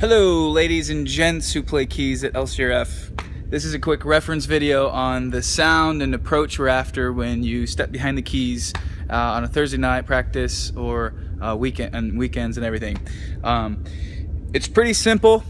Hello ladies and gents who play keys at LCRF. This is a quick reference video on the sound and approach we're after when you step behind the keys on a Thursday night practice or weekends and everything. It's pretty simple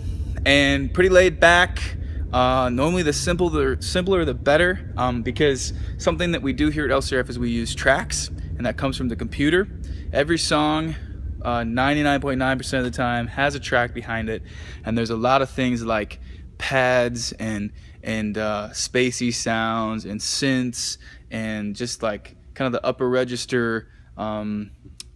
and pretty laid back. Normally the simpler the better, because something that we do here at LCRF is we use tracks, and that comes from the computer. Every song 99.9% of the time has a track behind it, and there's a lot of things like pads and spacey sounds and synths and just like kind of the upper register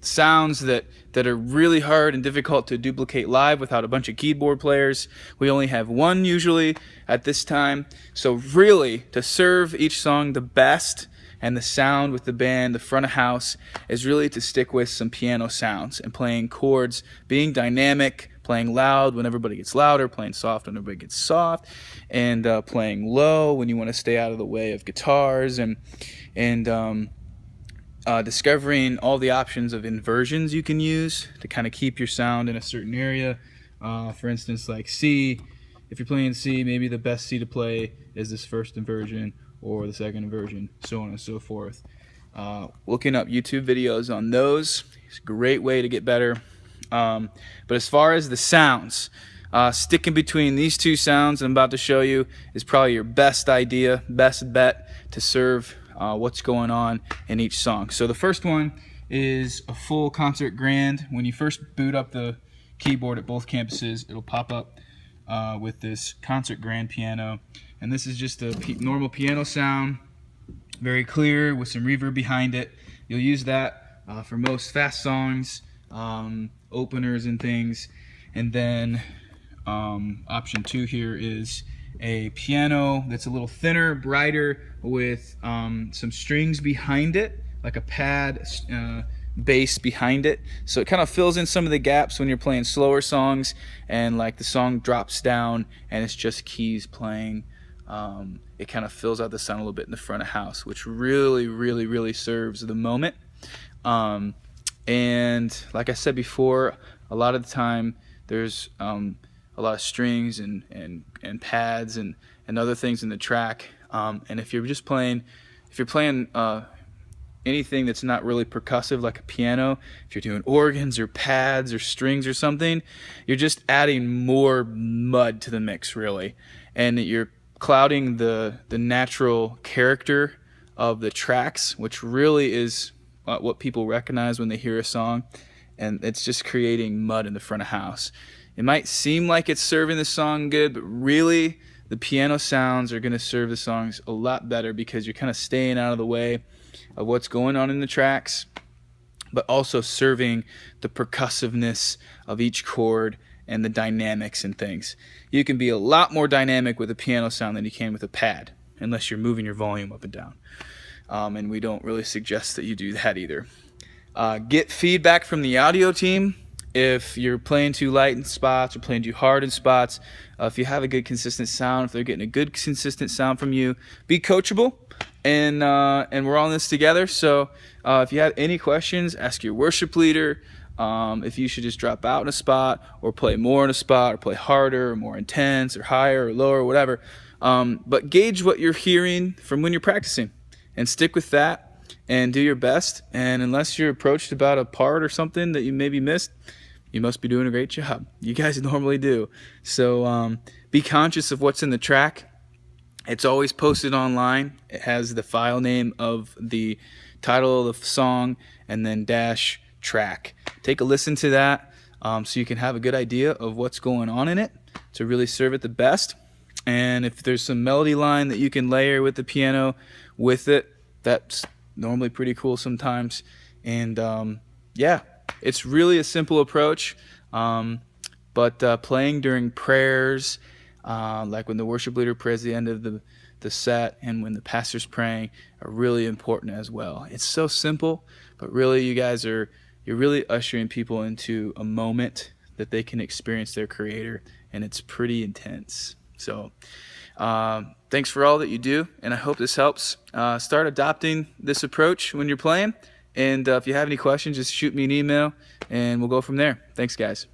sounds that are really hard and difficult to duplicate live without a bunch of keyboard players. We only have one usually at this time, so really to serve each song the best and the sound with the band, the front of house, is really to stick with some piano sounds and playing chords, being dynamic, playing loud when everybody gets louder, playing soft when everybody gets soft, and playing low when you want to stay out of the way of guitars, and discovering all the options of inversions you can use to kind of keep your sound in a certain area. For instance, like C, if you're playing C, maybe the best C to play is this first inversion or the second inversion, so on and so forth. Looking up YouTube videos on those is a great way to get better. But as far as the sounds, sticking between these two sounds I'm about to show you is probably your best idea, best bet to serve what's going on in each song. So the first one is a full concert grand. When you first boot up the keyboard at both campuses, it'll pop up with this concert grand piano, and this is just a normal piano sound, very clear with some reverb behind it. You'll use that for most fast songs, openers and things. And then option 2 here is a piano that's a little thinner, brighter, with some strings behind it, like a pad bass behind it, so it kind of fills in some of the gaps when you're playing slower songs and like the song drops down and it's just keys playing. It kind of fills out the sound a little bit in the front of house, which really serves the moment. And like I said before, a lot of the time there's a lot of strings and pads and other things in the track, and if you're playing anything that's not really percussive like a piano, if you're doing organs or pads or strings or something, you're just adding more mud to the mix, really, and you're clouding the natural character of the tracks, which really is what people recognize when they hear a song, and it's just creating mud in the front of house. It might seem like it's serving the song good, but really the piano sounds are going to serve the songs a lot better because you're kind of staying out of the way of what's going on in the tracks, but also serving the percussiveness of each chord and the dynamics and things. You can be a lot more dynamic with a piano sound than you can with a pad, unless you're moving your volume up and down. And we don't really suggest that you do that either. Get feedback from the audio team. If you're playing too light in spots or playing too hard in spots, if you have a good consistent sound, if they're getting a good consistent sound from you, be coachable, and we're all in this together. So if you have any questions, ask your worship leader if you should just drop out in a spot or play more in a spot or play harder or more intense or higher or lower or whatever. But gauge what you're hearing from when you're practicing and stick with that and do your best. And unless you're approached about a part or something that you maybe missed, you must be doing a great job. You guys normally do. So be conscious of what's in the track. It's always posted online. It has the file name of the title of the song and then dash track. Take a listen to that so you can have a good idea of what's going on in it to really serve it the best. And if there's some melody line that you can layer with the piano with it, that's normally pretty cool sometimes. And yeah, it's really a simple approach, but playing during prayers, like when the worship leader prays at the end of the set and when the pastor's praying, are really important as well. It's so simple, but really you're really ushering people into a moment that they can experience their Creator, and it's pretty intense. So thanks for all that you do, and I hope this helps. Start adopting this approach when you're playing, and if you have any questions, just shoot me an email and we'll go from there. Thanks, guys.